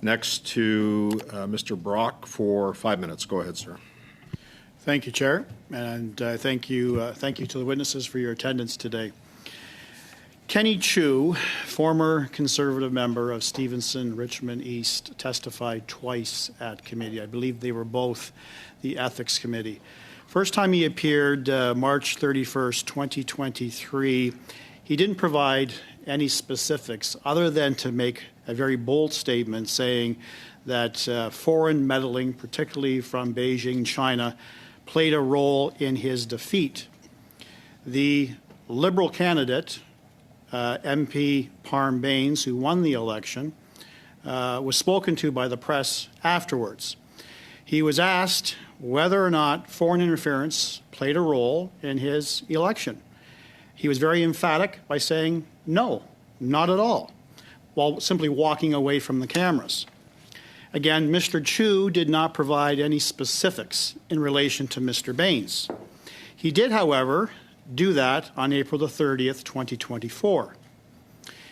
Next to Mr. Brock for 5 minutes. Go ahead, sir. Thank you, Chair, and thank you to the witnesses for your attendance today. Kenny Chu, former Conservative member of Stevenson Richmond East, testified twice at committee. I believe they were both the Ethics Committee. First time he appeared, March 31st, 2023, he didn't provide any specifics other than to make a very bold statement saying that foreign meddling, particularly from Beijing, China, played a role in his defeat. The Liberal candidate, MP Parm Bains, who won the election, was spoken to by the press afterwards. He was asked whether or not foreign interference played a role in his election. He was very emphatic by saying, no, not at all, while simply walking away from the cameras. Again, Mr. Chu did not provide any specifics in relation to Mr. Bains. He did, however, do that on April the 30th, 2024.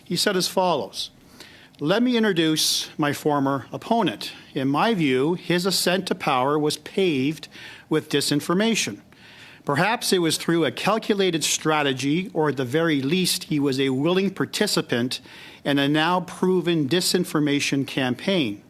He said as follows, "Let me introduce my former opponent. In my view, his ascent to power was paved with disinformation. Perhaps it was through a calculated strategy, or at the very least, he was a willing participant in a now proven disinformation campaign.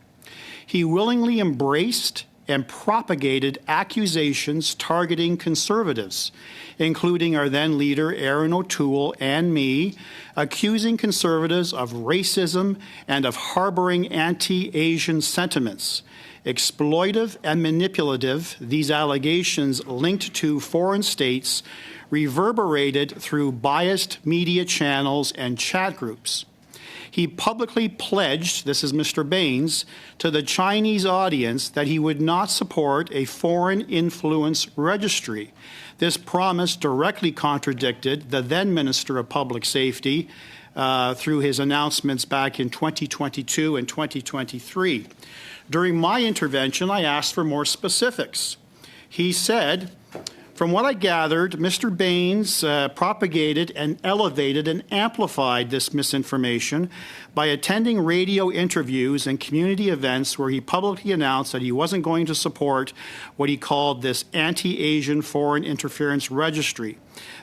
He willingly embraced and propagated accusations targeting Conservatives, including our then leader Aaron O'Toole and me, accusing Conservatives of racism and of harboring anti-Asian sentiments. Exploitive and manipulative, these allegations linked to foreign states reverberated through biased media channels and chat groups. He publicly pledged, this is Mr. Bains, to the Chinese audience that he would not support a foreign influence registry. This promise directly contradicted the then Minister of Public Safety through his announcements back in 2022 and 2023. During my intervention, I asked for more specifics. He said, from what I gathered, Mr. Bains propagated and elevated and amplified this misinformation by attending radio interviews and community events where he publicly announced that he wasn't going to support what he called this anti-Asian foreign interference registry.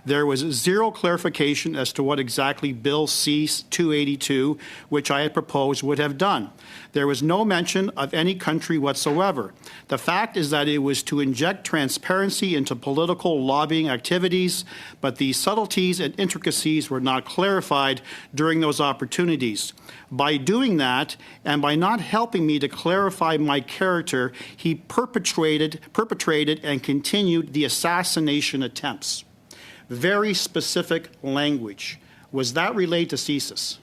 There was zero clarification as to what exactly Bill C-282, which I had proposed, would have done. There was no mention of any country whatsoever. The fact is that it was to inject transparency into political lobbying activities, but the subtleties and intricacies were not clarified during those opportunities. By doing that, and by not helping me to clarify my character, he perpetrated and continued the assassination attempts." Very specific language. Was that relayed to CSIS?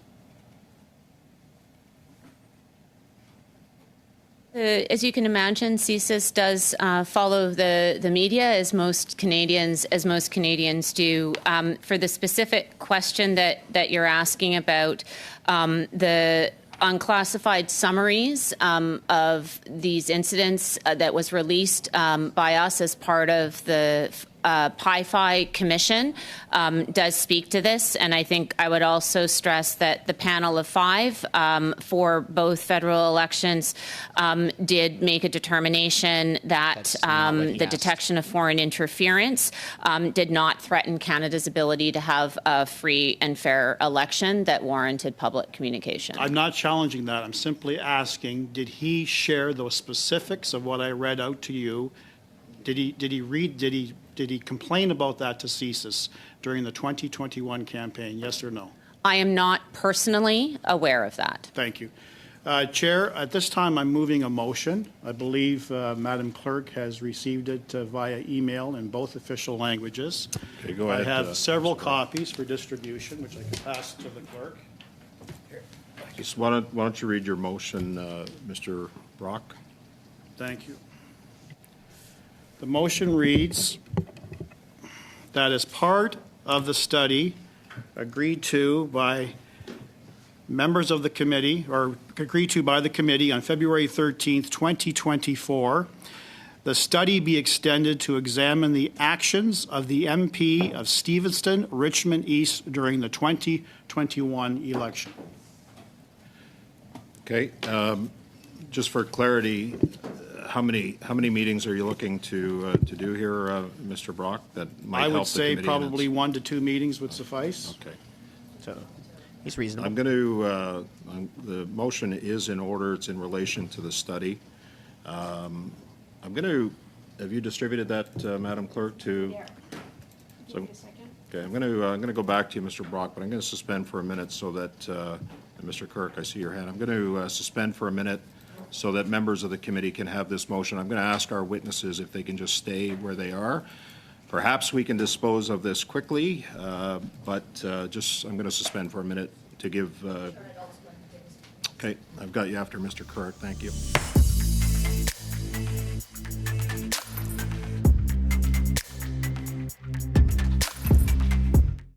As you can imagine, CSIS does follow the media, as most Canadians do. For the specific question that you're asking about, the unclassified summaries of these incidents that was released by us as part of the PI-FI Commission does speak to this, and I think I would also stress that the panel of 5 for both federal elections did make a determination that the detection of foreign interference did not threaten Canada's ability to have a free and fair election that warranted public communication. I'm not challenging that. I'm simply asking, did he share those specifics of what I read out to you? Did he complain about that to CSIS during the 2021 campaign, yes or no? I am not personally aware of that. Thank you. Chair, at this time I'm moving a motion. I believe Madam Clerk has received it via email in both official languages. Okay, go ahead. I have several copies for distribution, which I can pass to the clerk. Just why don't you read your motion, Mr. Brock? Thank you. The motion reads that as part of the study agreed to by members of the committee, or agreed to by the committee on February 13th, 2024, the study be extended to examine the actions of the MP of Stevenson, Richmond East during the 2021 election. Okay. Just for clarity, how many meetings are you looking to do here, Mr. Brock, that might I help the would say committee probably minutes? 1 to 2 meetings would suffice. Okay. So he's reasonable. I'm going to, the motion is in order, it's in relation to the study. I'm going to, have you distributed that, Madam Clerk, to? So, okay, I'm going to go back to you, Mr. Brock, but I'm going to suspend for a minute so that, and Mr. Kirk, I see your hand. I'm going to suspend for a minute so that members of the committee can have this motion. I'm going to ask our witnesses if they can just stay where they are. Perhaps we can dispose of this quickly, but just, I'm going to suspend for a minute to give, okay, I've got you after Mr. Kirk. Thank you.